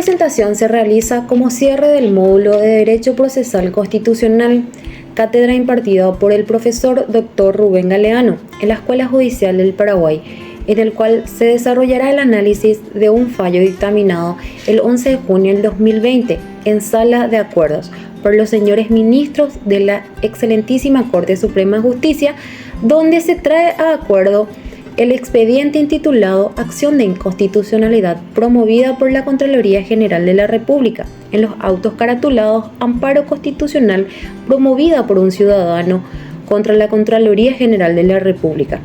presentación se realiza como cierre del módulo de Derecho Procesal Constitucional, cátedra impartida por el profesor Dr. Rubén Galeano en la Escuela Judicial del Paraguay, en el cual se desarrollará el análisis de un fallo dictaminado el 11 de junio del 2020 en Sala de Acuerdos por los señores ministros de la Excelentísima Corte Suprema de Justicia, donde se trae a acuerdo el expediente intitulado Acción de Inconstitucionalidad promovida por la Contraloría General de la República en los autos caratulados Amparo Constitucional promovida por un ciudadano contra la Contraloría General de la República,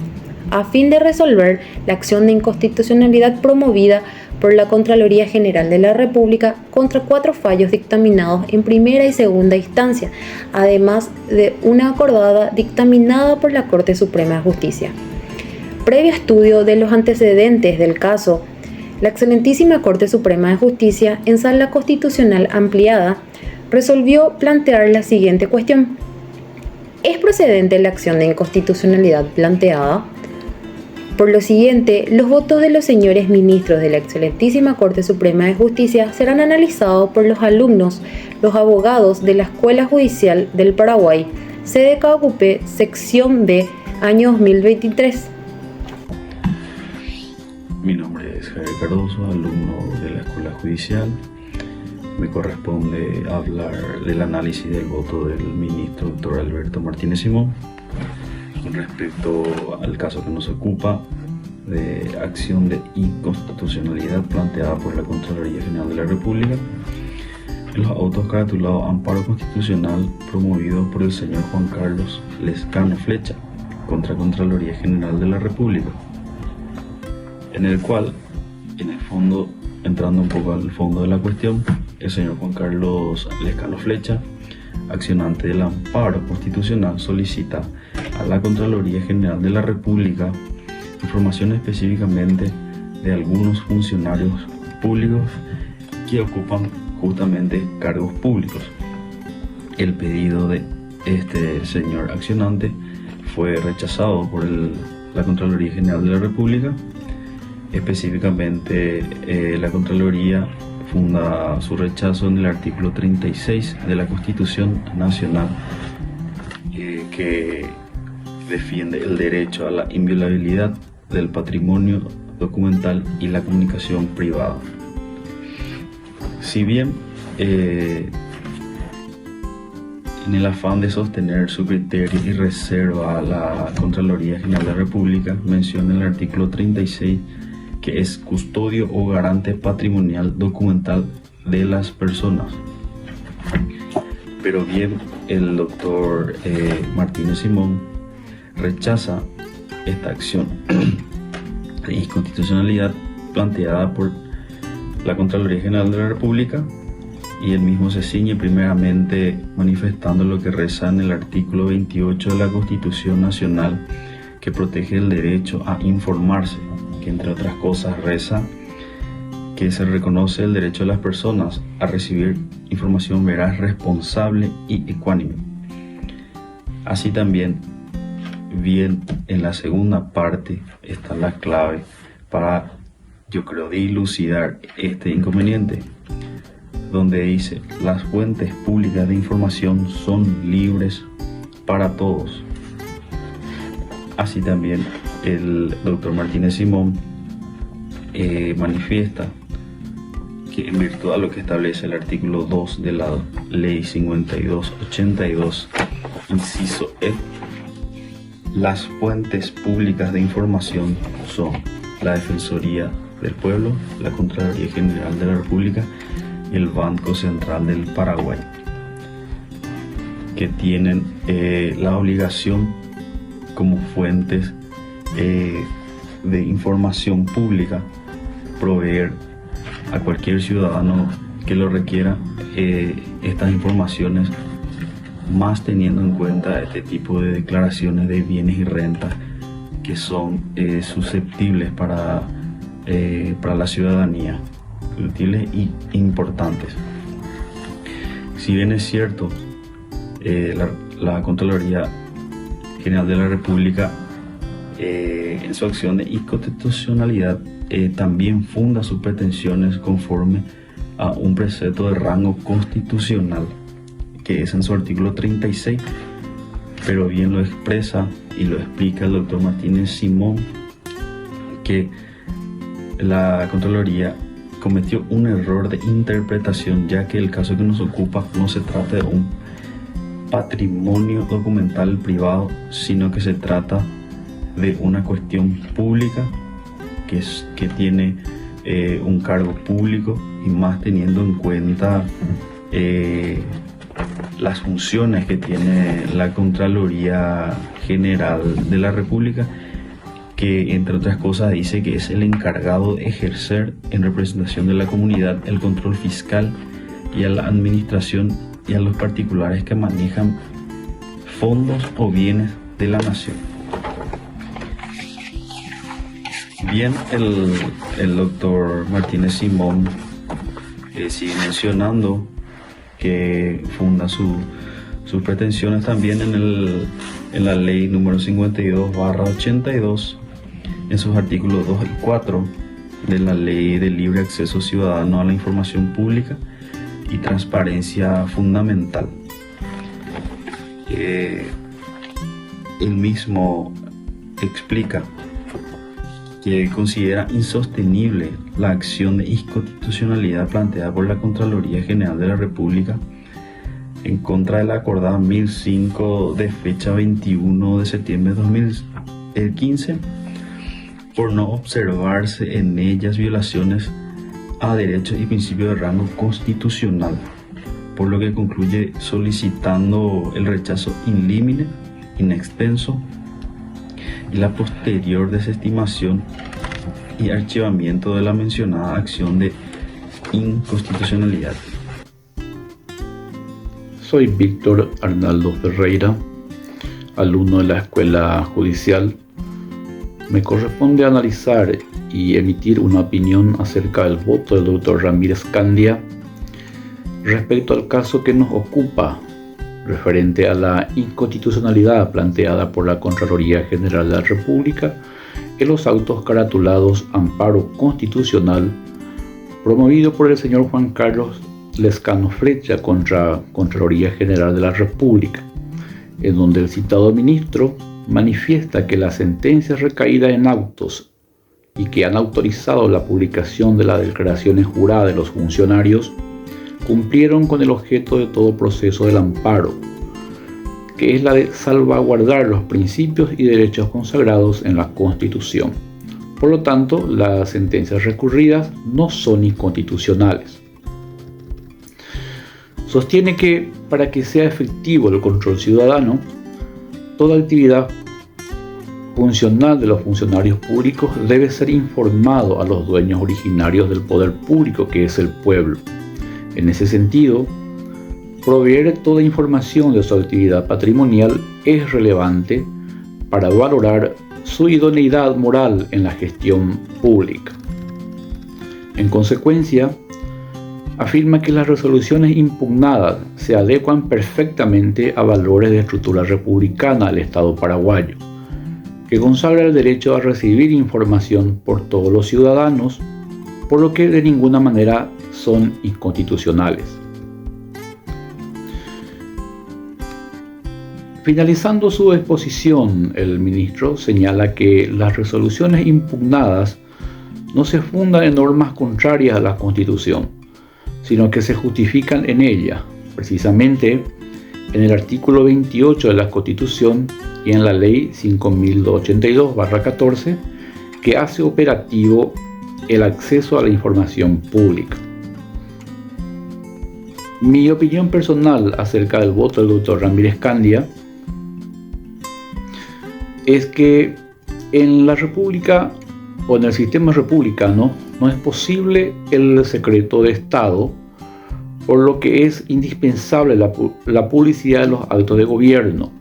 a fin de resolver la acción de inconstitucionalidad promovida por la Contraloría General de la República contra 4 fallos dictaminados en primera y segunda instancia, además de una acordada dictaminada por la Corte Suprema de Justicia. Previo estudio de los antecedentes del caso, la Excelentísima Corte Suprema de Justicia, en Sala Constitucional Ampliada, resolvió plantear la siguiente cuestión: ¿es procedente la acción de inconstitucionalidad planteada? Por lo siguiente, los votos de los señores ministros de la Excelentísima Corte Suprema de Justicia serán analizados por los alumnos, los abogados de la Escuela Judicial del Paraguay, sede Caocupé, sección B, año 2023. Mi nombre es Javier Cardoso, alumno de la Escuela Judicial. Me corresponde hablar del análisis del voto del ministro Dr. Alberto Martínez Simón con respecto al caso que nos ocupa de acción de inconstitucionalidad planteada por la Contraloría General de la República en los autos caratulados Amparo Constitucional promovido por el señor Juan Carlos Lescano Flecha contra Contraloría General de la República, en el cual, en el fondo, entrando un poco al fondo de la cuestión, el señor Juan Carlos Lescano Flecha, accionante del amparo constitucional, solicita a la Contraloría General de la República información específicamente de algunos funcionarios públicos que ocupan justamente cargos públicos. El pedido de este señor accionante fue rechazado por la Contraloría General de la República. Específicamente, la Contraloría funda su rechazo en el artículo 36 de la Constitución Nacional, que defiende el derecho a la inviolabilidad del patrimonio documental y la comunicación privada. Si bien, en el afán de sostener su criterio y reserva a la Contraloría General de la República, menciona en el artículo 36 que es custodio o garante patrimonial documental de las personas. Pero bien, el doctor Martínez Simón rechaza esta acción de inconstitucionalidad planteada por la Contraloría General de la República, y él mismo se ciñe primeramente manifestando lo que reza en el artículo 28 de la Constitución Nacional, que protege el derecho a informarse, que entre otras cosas reza que se reconoce el derecho de las personas a recibir información veraz, responsable y ecuánime. Así también, bien, en la segunda parte está la clave para, yo creo, dilucidar este inconveniente, donde dice: las fuentes públicas de información son libres para todos. Así también el doctor Martínez Simón manifiesta que, en virtud de lo que establece el artículo 2 de la Ley 5282, inciso E, las fuentes públicas de información son la Defensoría del Pueblo, la Contraloría General de la República y el Banco Central del Paraguay, que tienen la obligación como fuentes de información pública proveer a cualquier ciudadano que lo requiera estas informaciones, más teniendo en cuenta este tipo de declaraciones de bienes y rentas que son susceptibles para la ciudadanía, útiles y importantes. Si bien es cierto, la Contraloría General de la República en su acción de inconstitucionalidad también funda sus pretensiones conforme a un precepto de rango constitucional, que es en su artículo 36, pero bien lo expresa y lo explica el doctor Martínez Simón, que la Contraloría cometió un error de interpretación, ya que el caso que nos ocupa no se trata de un patrimonio documental privado, sino que se trata de una cuestión pública que tiene un cargo público, y más teniendo en cuenta las funciones que tiene la Contraloría General de la República, que entre otras cosas dice que es el encargado de ejercer en representación de la comunidad el control fiscal y a la administración y a los particulares que manejan fondos o bienes de la nación. Bien, el doctor Martínez Simón sigue mencionando que funda sus pretensiones también en la ley número 52/82, en sus artículos 2 y 4 de la ley de libre acceso ciudadano a la información pública y transparencia fundamental. Él mismo explica que considera insostenible la acción de inconstitucionalidad planteada por la Contraloría General de la República en contra de la acordada 1005 de fecha 21 de septiembre de 2015, por no observarse en ellas violaciones a derechos y principios de rango constitucional, por lo que concluye solicitando el rechazo in limine, in extenso, y la posterior desestimación y archivamiento de la mencionada acción de inconstitucionalidad. Soy Víctor Arnaldo Ferreira, alumno de la Escuela Judicial. Me corresponde analizar y emitir una opinión acerca del voto del doctor Ramírez Candia respecto al caso que nos ocupa, referente a la inconstitucionalidad planteada por la Contraloría General de la República en los autos caratulados Amparo Constitucional promovido por el señor Juan Carlos Lezcano Flecha contra Contraloría General de la República, en donde el citado ministro manifiesta que las sentencias recaídas en autos y que han autorizado la publicación de las declaraciones juradas de los funcionarios cumplieron con el objeto de todo proceso del amparo, que es la de salvaguardar los principios y derechos consagrados en la Constitución. Por lo tanto, las sentencias recurridas no son inconstitucionales. Sostiene que para que sea efectivo el control ciudadano, toda actividad funcional de los funcionarios públicos debe ser informado a los dueños originarios del poder público, que es el pueblo. En ese sentido, proveer toda información de su actividad patrimonial es relevante para valorar su idoneidad moral en la gestión pública. En consecuencia, afirma que las resoluciones impugnadas se adecuan perfectamente a valores de estructura republicana del Estado paraguayo, que consagra el derecho a recibir información por todos los ciudadanos, por lo que de ninguna manera son inconstitucionales. Finalizando su exposición, el ministro señala que las resoluciones impugnadas no se fundan en normas contrarias a la Constitución, sino que se justifican en ella, precisamente en el artículo 28 de la Constitución y en la Ley 5282/14, que hace operativo el acceso a la información pública. Mi opinión personal acerca del voto del doctor Ramírez Candia es que en la República o en el sistema republicano no es posible el secreto de Estado, por lo que es indispensable la publicidad de los actos de gobierno,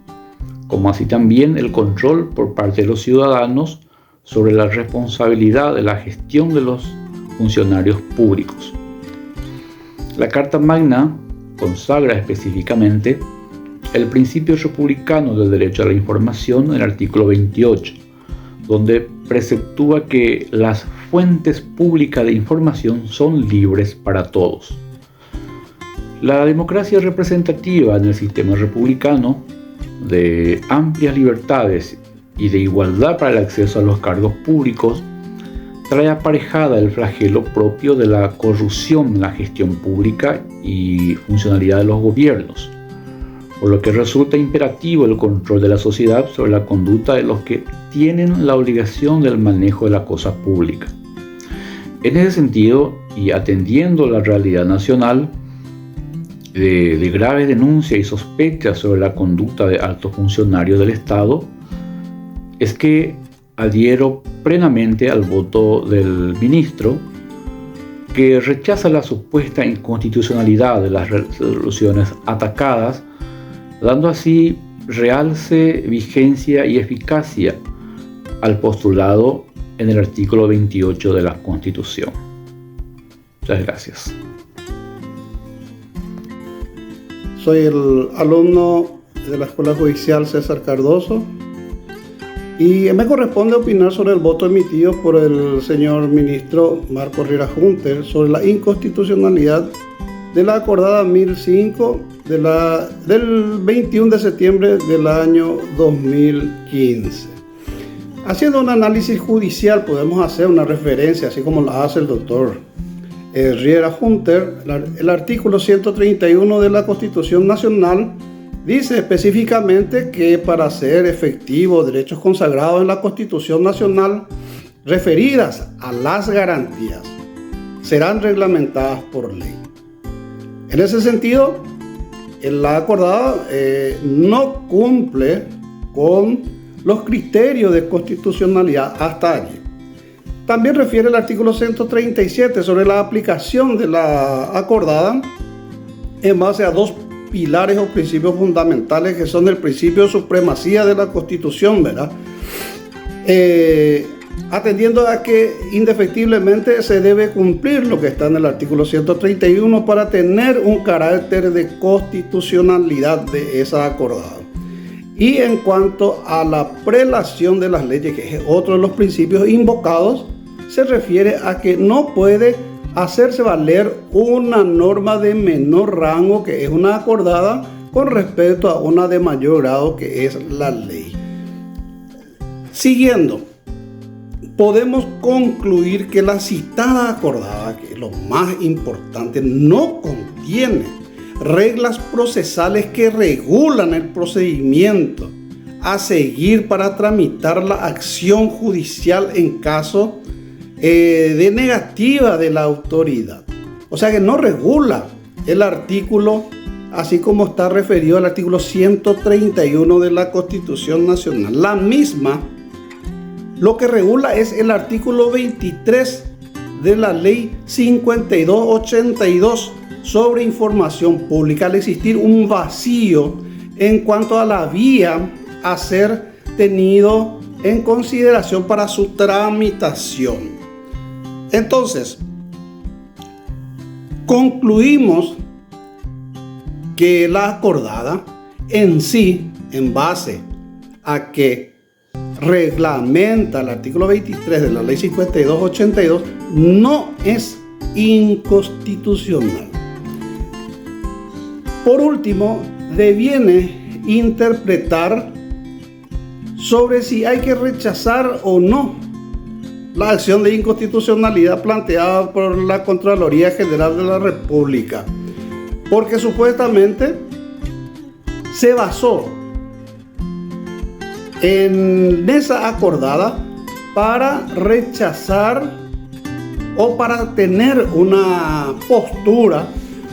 como así también el control por parte de los ciudadanos sobre la responsabilidad de la gestión de los funcionarios públicos. La Carta Magna consagra específicamente el principio republicano del derecho a la información en el artículo 28, donde preceptúa que las fuentes públicas de información son libres para todos. La democracia representativa en el sistema republicano, de amplias libertades y de igualdad para el acceso a los cargos públicos, trae aparejada el flagelo propio de la corrupción en la gestión pública y funcionalidad de los gobiernos, por lo que resulta imperativo el control de la sociedad sobre la conducta de los que tienen la obligación del manejo de la cosa pública. En ese sentido, y atendiendo la realidad nacional de graves denuncias y sospechas sobre la conducta de altos funcionarios del Estado, es que adhiero plenamente al voto del ministro, que rechaza la supuesta inconstitucionalidad de las resoluciones atacadas, dando así realce, vigencia y eficacia al postulado en el artículo 28 de la Constitución. Muchas gracias. Soy el alumno de la Escuela Judicial César Cardoso y me corresponde opinar sobre el voto emitido por el señor ministro Marco Riera Junter sobre la inconstitucionalidad de la acordada 1005 del 21 de septiembre del año 2015. Haciendo un análisis judicial podemos hacer una referencia, así como la hace el doctor Riera Junter. El artículo 131 de la Constitución Nacional dice específicamente que para hacer efectivos derechos consagrados en la Constitución Nacional referidas a las garantías serán reglamentadas por ley. En ese sentido, la acordada no cumple con los criterios de constitucionalidad hasta allí. También refiere el artículo 137 sobre la aplicación de la acordada en base a dos pilares o principios fundamentales que son el principio de supremacía de la Constitución, ¿verdad? Atendiendo a que indefectiblemente se debe cumplir lo que está en el artículo 131 para tener un carácter de constitucionalidad de esa acordada. Y en cuanto a la prelación de las leyes, que es otro de los principios invocados, se refiere a que no puede hacerse valer una norma de menor rango, que es una acordada, con respecto a una de mayor grado, que es la ley. Siguiendo, podemos concluir que la citada acordada, que es lo más importante, no contiene reglas procesales que regulan el procedimiento a seguir para tramitar la acción judicial en caso de negativa de la autoridad. O sea que no regula el artículo, así como está referido al artículo 131 de la Constitución Nacional. La misma lo que regula es el artículo 23 de la Ley 5282 sobre información pública, al existir un vacío en cuanto a la vía a ser tenido en consideración para su tramitación. Entonces, concluimos que la acordada en sí, en base a que reglamenta el artículo 23 de la Ley 5282, no es inconstitucional. Por último, deviene interpretar sobre si hay que rechazar o no la acción de inconstitucionalidad planteada por la Contraloría General de la República, porque supuestamente se basó en esa acordada para rechazar o para tener una postura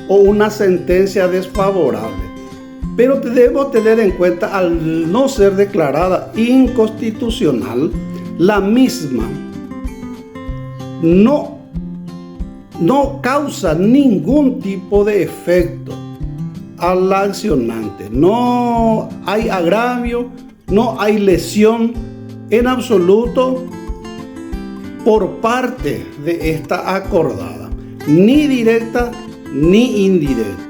o una sentencia desfavorable. Pero debemos tener en cuenta, al no ser declarada inconstitucional, la misma no causa ningún tipo de efecto al accionante. No hay agravio, no hay lesión en absoluto por parte de esta acordada, ni directa ni indirecta.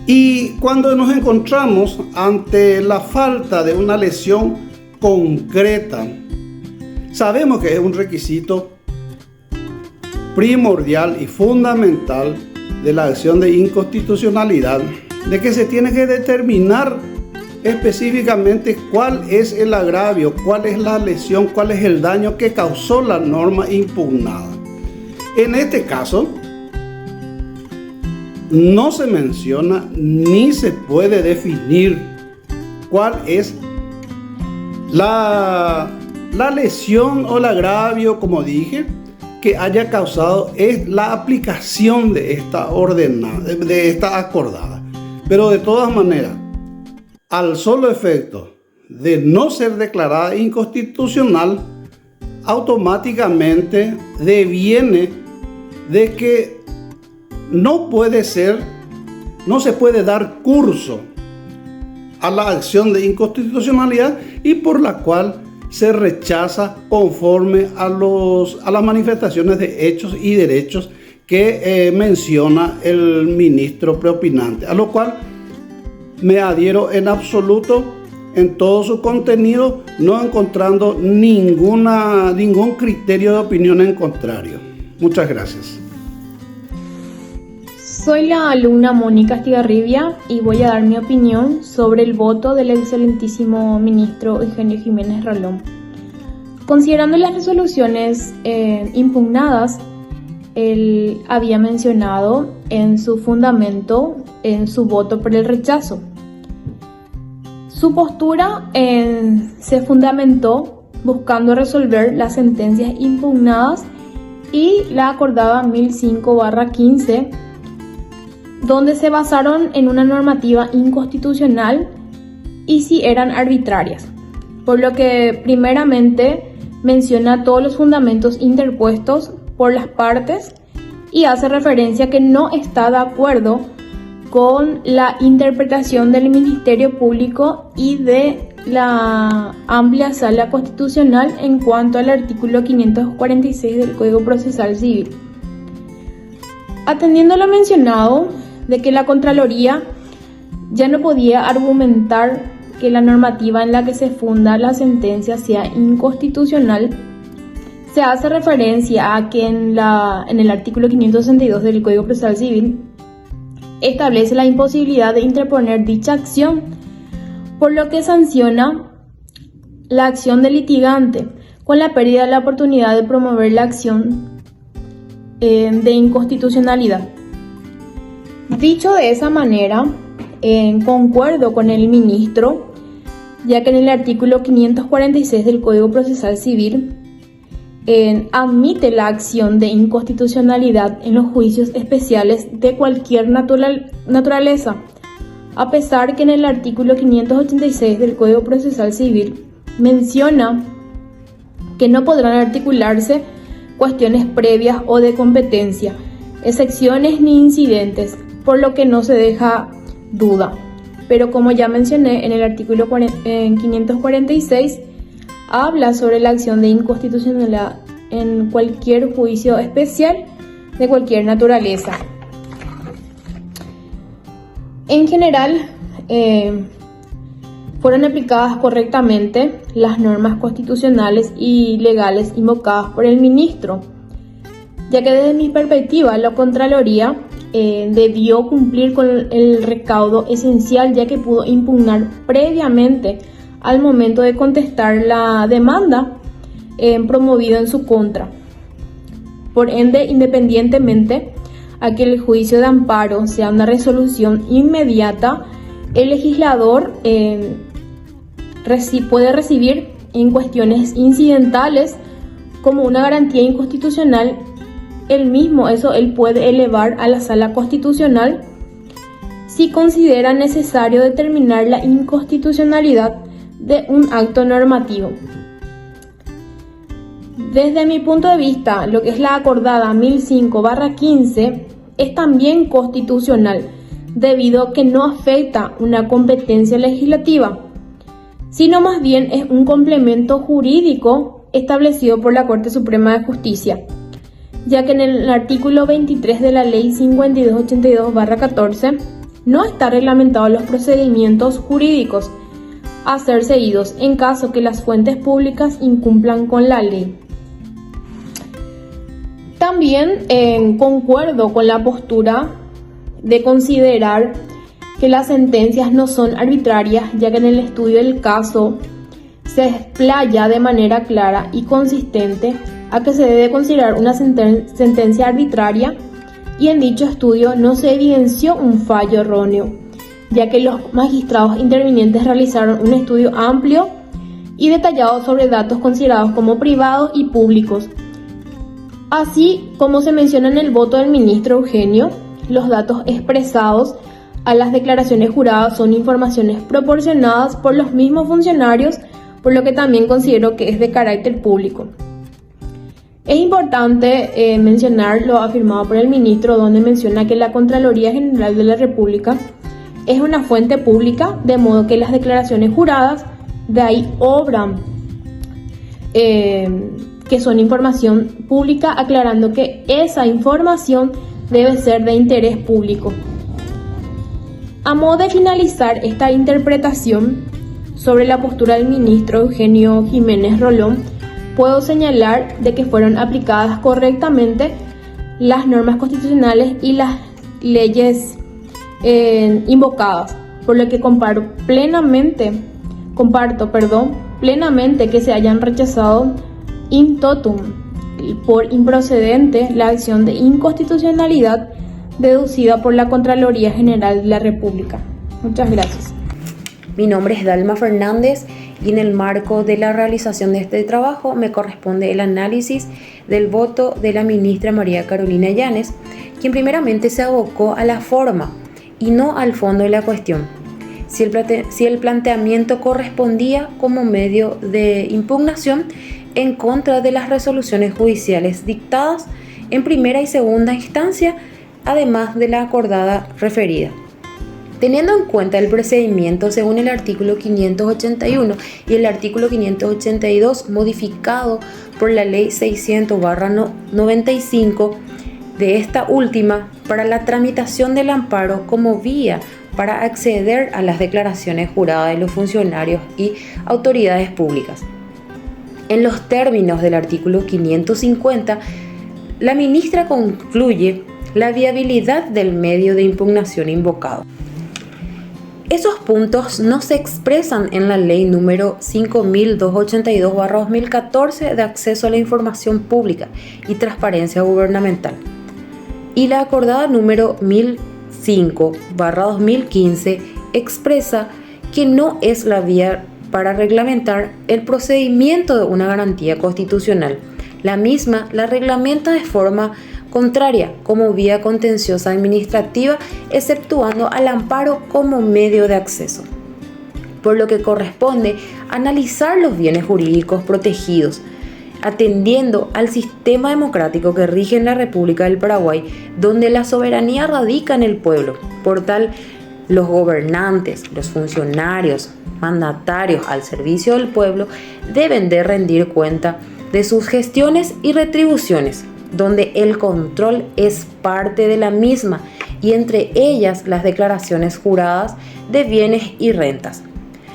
Y cuando nos encontramos ante la falta de una lesión concreta, sabemos que es un requisito primordial y fundamental de la acción de inconstitucionalidad, de que se tiene que determinar específicamente cuál es el agravio, cuál es la lesión, cuál es el daño que causó la norma impugnada. En este caso, no se menciona ni se puede definir cuál es la lesión o el agravio, como dije, que haya causado es la aplicación de esta ordenada, de esta acordada. Pero de todas maneras, al solo efecto de no ser declarada inconstitucional, automáticamente deviene de que no se puede dar curso a la acción de inconstitucionalidad y por la cual se rechaza conforme a las manifestaciones de hechos y derechos que menciona el ministro preopinante, a lo cual me adhiero en absoluto en todo su contenido, no encontrando ningún criterio de opinión en contrario. Muchas gracias. Soy la alumna Mónica Estigarribia y voy a dar mi opinión sobre el voto del excelentísimo ministro Eugenio Jiménez Ralón. Considerando las resoluciones impugnadas, él había mencionado en su fundamento, en su voto por el rechazo. Su postura se fundamentó buscando resolver las sentencias impugnadas y la acordada 1005/15, donde se basaron en una normativa inconstitucional y si eran arbitrarias, por lo que primeramente menciona todos los fundamentos interpuestos por las partes y hace referencia a que no está de acuerdo con la interpretación del Ministerio Público y de la amplia sala constitucional en cuanto al artículo 546 del Código Procesal Civil. Atendiendo a lo mencionado, de que la Contraloría ya no podía argumentar que la normativa en la que se funda la sentencia sea inconstitucional, se hace referencia a que en el artículo 562 del Código Procesal Civil establece la imposibilidad de interponer dicha acción, por lo que sanciona la acción del litigante con la pérdida de la oportunidad de promover la acción de inconstitucionalidad. Dicho de esa manera, concuerdo con el ministro, ya que en el artículo 546 del Código Procesal Civil admite la acción de inconstitucionalidad en los juicios especiales de cualquier naturaleza, a pesar que en el artículo 586 del Código Procesal Civil menciona que no podrán articularse cuestiones previas o de competencia, excepciones ni incidentes, por lo que no se deja duda. Pero como ya mencioné, en el artículo 546 habla sobre la acción de inconstitucionalidad en cualquier juicio especial de cualquier naturaleza. En general, fueron aplicadas correctamente las normas constitucionales y legales invocadas por el ministro, ya que desde mi perspectiva la Contraloría debió cumplir con el recaudo esencial, ya que pudo impugnar previamente al momento de contestar la demanda promovida en su contra. Por ende, independientemente a que el juicio de amparo sea una resolución inmediata, el legislador puede recibir en cuestiones incidentales como una garantía inconstitucional. Él puede elevar a la Sala Constitucional si considera necesario determinar la inconstitucionalidad de un acto normativo. Desde mi punto de vista, lo que es la acordada 1005/15 es también constitucional, debido a que no afecta una competencia legislativa, sino más bien es un complemento jurídico establecido por la Corte Suprema de Justicia, ya que en el artículo 23 de la Ley 5282/14 no está reglamentados los procedimientos jurídicos a ser seguidos en caso que las fuentes públicas incumplan con la ley. También concuerdo con la postura de considerar que las sentencias no son arbitrarias, ya que en el estudio del caso se explaya de manera clara y consistente a que se debe considerar una sentencia arbitraria, y en dicho estudio no se evidenció un fallo erróneo, ya que los magistrados intervinientes realizaron un estudio amplio y detallado sobre datos considerados como privados y públicos. Así como se menciona en el voto del ministro Eugenio, los datos expresados a las declaraciones juradas son informaciones proporcionadas por los mismos funcionarios, por lo que también considero que es de carácter público. Es importante mencionar lo afirmado por el ministro, donde menciona que la Contraloría General de la República es una fuente pública, de modo que las declaraciones juradas de ahí obran que son información pública, aclarando que esa información debe ser de interés público. A modo de finalizar esta interpretación sobre la postura del ministro Eugenio Jiménez Rolón, puedo señalar de que fueron aplicadas correctamente las normas constitucionales y las leyes invocadas, por lo que comparto plenamente que se hayan rechazado in totum por improcedente la acción de inconstitucionalidad deducida por la Contraloría General de la República. Muchas gracias. Mi nombre es Dalma Fernández y en el marco de la realización de este trabajo me corresponde el análisis del voto de la ministra María Carolina Yanes, quien primeramente se abocó a la forma y no al fondo de la cuestión. Si el planteamiento correspondía como medio de impugnación en contra de las resoluciones judiciales dictadas en primera y segunda instancia, además de la acordada referida. Teniendo en cuenta el procedimiento según el artículo 581 y el artículo 582 modificado por la ley 600/95 de esta última para la tramitación del amparo como vía para acceder a las declaraciones juradas de los funcionarios y autoridades públicas. En los términos del artículo 550, la ministra concluye la viabilidad del medio de impugnación invocado. Esos puntos no se expresan en la ley número 5282/2014 de acceso a la información pública y transparencia gubernamental y la acordada número 1005/2015 expresa que no es la vía para reglamentar el procedimiento de una garantía constitucional. La misma la reglamenta de forma contraria como vía contenciosa administrativa, exceptuando al amparo como medio de acceso. Por lo que corresponde analizar los bienes jurídicos protegidos, atendiendo al sistema democrático que rige en la República del Paraguay, donde la soberanía radica en el pueblo. Por tal, los gobernantes, los funcionarios, mandatarios al servicio del pueblo deben de rendir cuenta de sus gestiones y retribuciones, donde el control es parte de la misma y entre ellas las declaraciones juradas de bienes y rentas.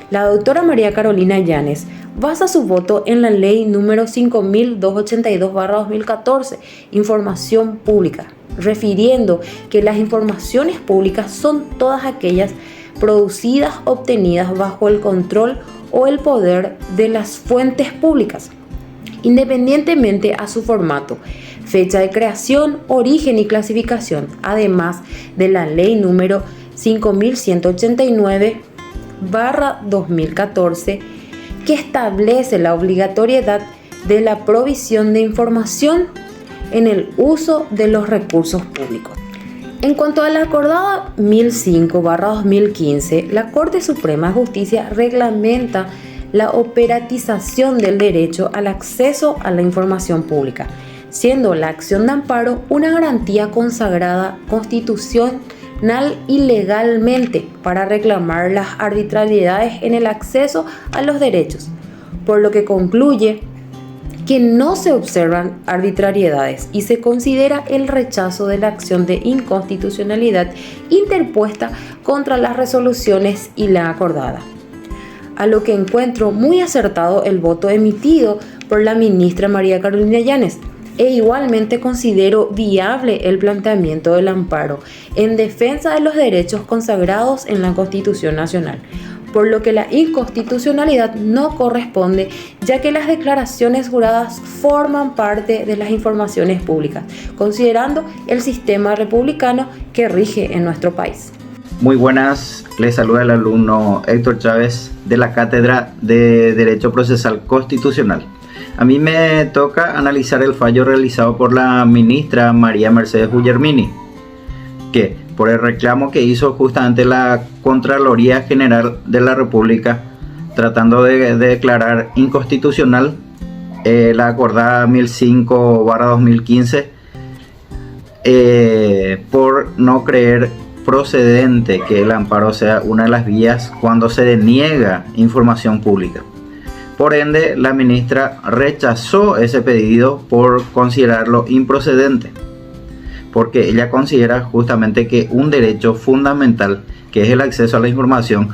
La doctora María Carolina Yanes basa su voto en la ley número 5282/2014, información pública, refiriendo que las informaciones públicas son todas aquellas producidas, obtenidas bajo el control o el poder de las fuentes públicas, independientemente a su formato, fecha de creación, origen y clasificación, además de la ley número 5189/2014, que establece la obligatoriedad de la provisión de información en el uso de los recursos públicos. En cuanto a la acordada 1005/2015, la Corte Suprema de Justicia reglamenta la operatización del derecho al acceso a la información pública, siendo la acción de amparo una garantía consagrada constitucional y legalmente para reclamar las arbitrariedades en el acceso a los derechos, por lo que concluye que no se observan arbitrariedades y se considera el rechazo de la acción de inconstitucionalidad interpuesta contra las resoluciones y la acordada. A lo que encuentro muy acertado el voto emitido por la ministra María Carolina Yanes, e igualmente considero viable el planteamiento del amparo en defensa de los derechos consagrados en la Constitución Nacional, por lo que la inconstitucionalidad no corresponde, ya que las declaraciones juradas forman parte de las informaciones públicas, considerando el sistema republicano que rige en nuestro país. Muy buenas, les saluda el alumno Héctor Chávez de la Cátedra de Derecho Procesal Constitucional. A mí me toca analizar el fallo realizado por la ministra María Mercedes Guglielmini, que por el reclamo que hizo justamente la Contraloría General de la República, tratando de declarar inconstitucional la acordada 1005/2015 por no creer procedente que el amparo sea una de las vías cuando se deniega información pública. Por ende, la ministra rechazó ese pedido por considerarlo improcedente, porque ella considera justamente que un derecho fundamental, que es el acceso a la información,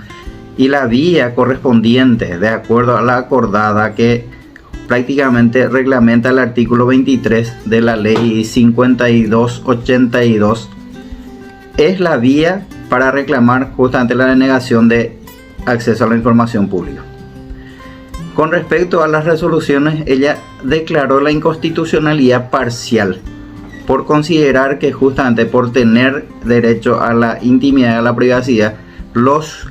y la vía correspondiente, de acuerdo a la acordada que prácticamente reglamenta el artículo 23 de la ley 5282, es la vía para reclamar justamente la denegación de acceso a la información pública. Con respecto a las resoluciones, ella declaró la inconstitucionalidad parcial por considerar que justamente por tener derecho a la intimidad y a la privacidad,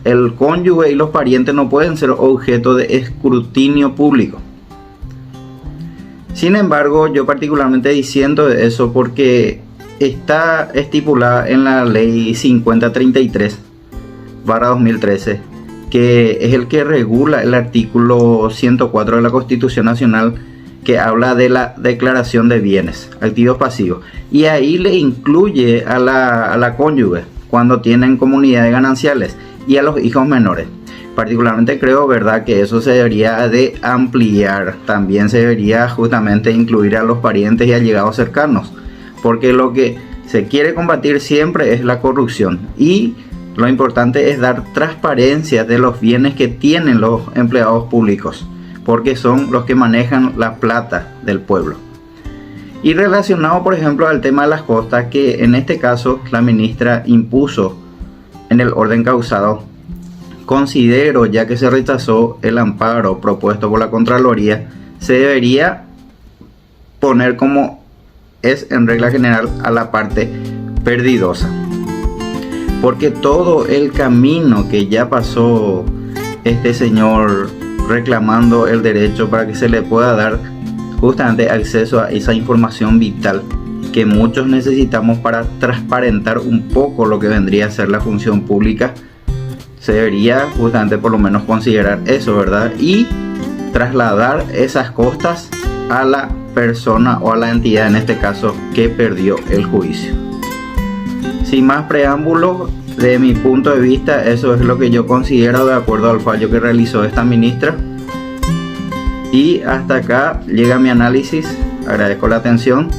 el cónyuge y los parientes no pueden ser objeto de escrutinio público. Sin embargo, yo particularmente disiento de eso porque está estipulada en la ley 5033/2013, que es el que regula el artículo 104 de la Constitución Nacional, que habla de la declaración de bienes, activos pasivos, y ahí le incluye a la cónyuge cuando tienen comunidades gananciales y a los hijos menores. Particularmente creo, ¿verdad?, que eso se debería de ampliar. También se debería justamente incluir a los parientes y allegados cercanos, porque lo que se quiere combatir siempre es la corrupción, y lo importante es dar transparencia de los bienes que tienen los empleados públicos, porque son los que manejan la plata del pueblo. Y relacionado, por ejemplo, al tema de las costas, que en este caso la ministra impuso en el orden causado, considero, ya que se rechazó el amparo propuesto por la Contraloría, se debería poner como es en regla general a la parte perdidosa, porque todo el camino que ya pasó este señor reclamando el derecho para que se le pueda dar justamente acceso a esa información vital que muchos necesitamos para transparentar un poco lo que vendría a ser la función pública, se debería justamente por lo menos considerar eso, ¿verdad? Y trasladar esas costas a la persona o a la entidad, en este caso, que perdió el juicio. Sin más preámbulos, de mi punto de vista, eso es lo que yo considero de acuerdo al fallo que realizó esta ministra. Y hasta acá llega mi análisis. Agradezco la atención.